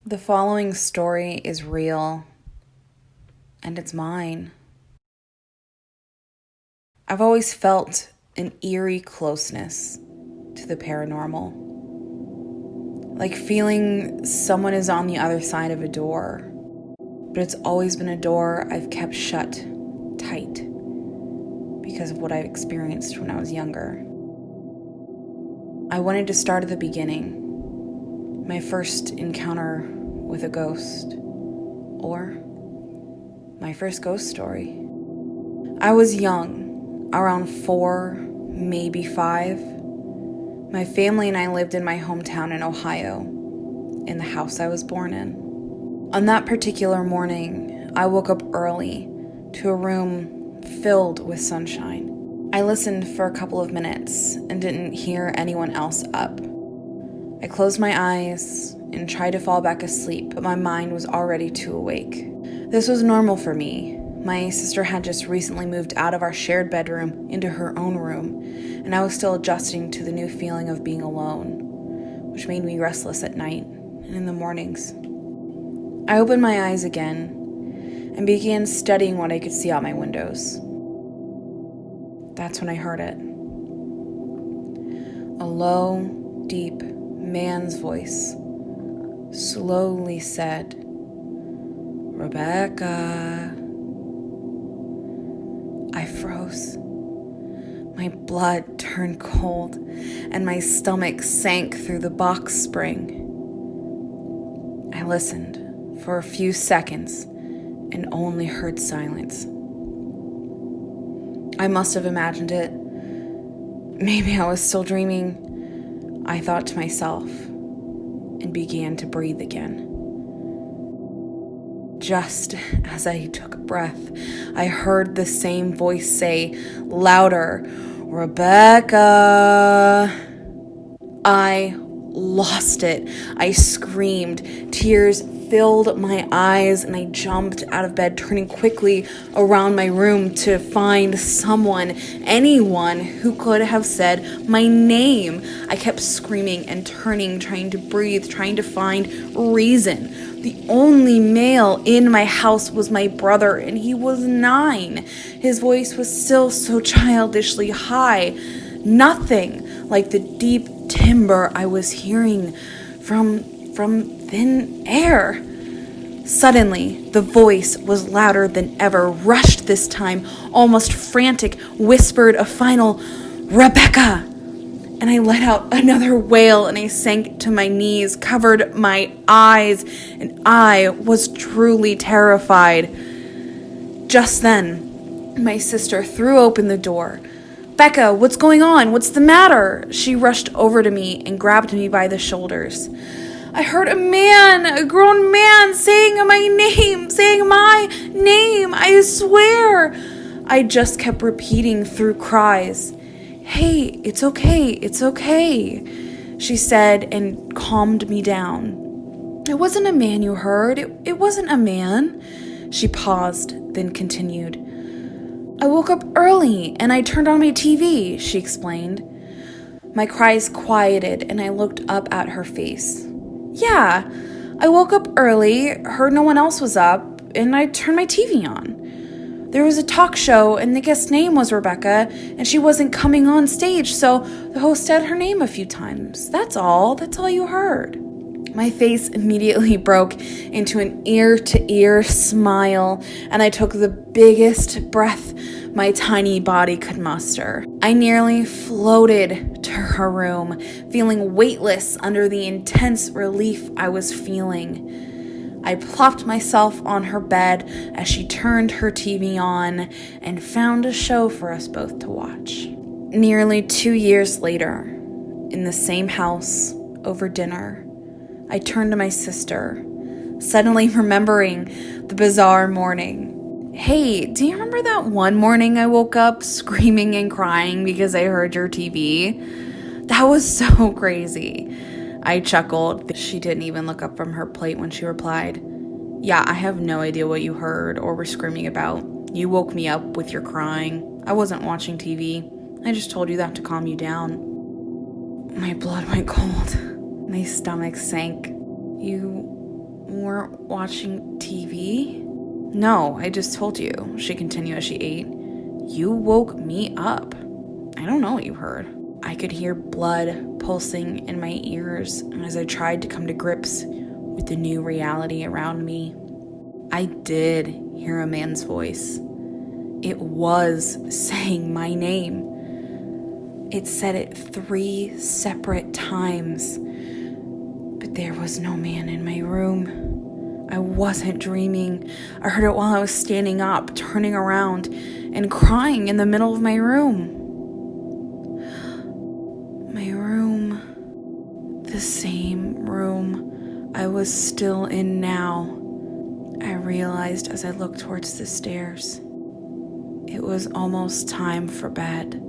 The following story is real, and it's mine. I've always felt an eerie closeness to the paranormal, like feeling someone is on the other side of a door, but it's always been a door I've kept shut tight because of what I've experienced when I was younger. I wanted to start at the beginning, my first encounter with a ghost, or my first ghost story. I was young, around 4, maybe 5. My family and I lived in my hometown in Ohio, in the house I was born in. On that particular morning, I woke up early to a room filled with sunshine. I listened for a couple of minutes and didn't hear anyone else up. I closed my eyes and tried to fall back asleep, but my mind was already too awake. This was normal for me. My sister had just recently moved out of our shared bedroom into her own room, and I was still adjusting to the new feeling of being alone, which made me restless at night and in the mornings. I opened my eyes again and began studying what I could see out my windows. That's when I heard it. A low, deep man's voice slowly said, "Rebecca." I froze. My blood turned cold, and my stomach sank through the box spring. I listened for a few seconds and only heard silence. I must have imagined it. Maybe I was still dreaming, I thought to myself, and began to breathe again. Just as I took a breath, I heard the same voice say, louder, "Rebecca." I lost it. I screamed. Tears filled my eyes, and I jumped out of bed, turning quickly around my room to find someone, anyone who could have said my name. I kept screaming and turning, trying to breathe, trying to find reason. The only male in my house was my brother, and he was 9. His voice was still so childishly high, nothing like the deep timbre I was hearing from thin air. Suddenly, the voice was louder than ever, rushed this time, almost frantic, whispered a final, "Rebecca!" And I let out another wail, and I sank to my knees, covered my eyes, and I was truly terrified. Just then, my sister threw open the door. "Becca, what's going on? What's the matter?" She rushed over to me and grabbed me by the shoulders. "I heard a grown man saying my name, I swear." I just kept repeating through cries. "Hey, it's okay," she said and calmed me down. "It wasn't a man you heard, it wasn't a man." She paused, then continued. "I woke up early and I turned on my TV," she explained. My cries quieted and I looked up at her face. "Yeah, I woke up early, heard no one else was up, and I turned my TV on. There was a talk show and the guest's name was Rebecca, and she wasn't coming on stage, so the host said her name a few times. That's all you heard." My face immediately broke into an ear-to-ear smile, and I took the biggest breath my tiny body could muster. I nearly floated to her room, feeling weightless under the intense relief I was feeling. I plopped myself on her bed as she turned her TV on and found a show for us both to watch. Nearly 2 years later, in the same house, over dinner, I turned to my sister, suddenly remembering the bizarre morning. "Hey, do you remember that one morning I woke up screaming and crying because I heard your TV? That was so crazy." I chuckled. She didn't even look up from her plate when she replied, "Yeah, I have no idea what you heard or were screaming about. You woke me up with your crying. I wasn't watching TV. I just told you that to calm you down." My blood went cold. My stomach sank. You weren't watching TV? No, I just told you, she continued as she ate. You woke me up. I don't know what you heard. I could hear blood pulsing in my ears as I tried to come to grips with the new reality around me. I did hear a man's voice. It was saying my name. It said it 3 separate times. But there was no man in my room. I wasn't dreaming. I heard it while I was standing up, turning around, and crying in the middle of my room. My room. The same room I was still in now. I realized as I looked towards the stairs. It was almost time for bed.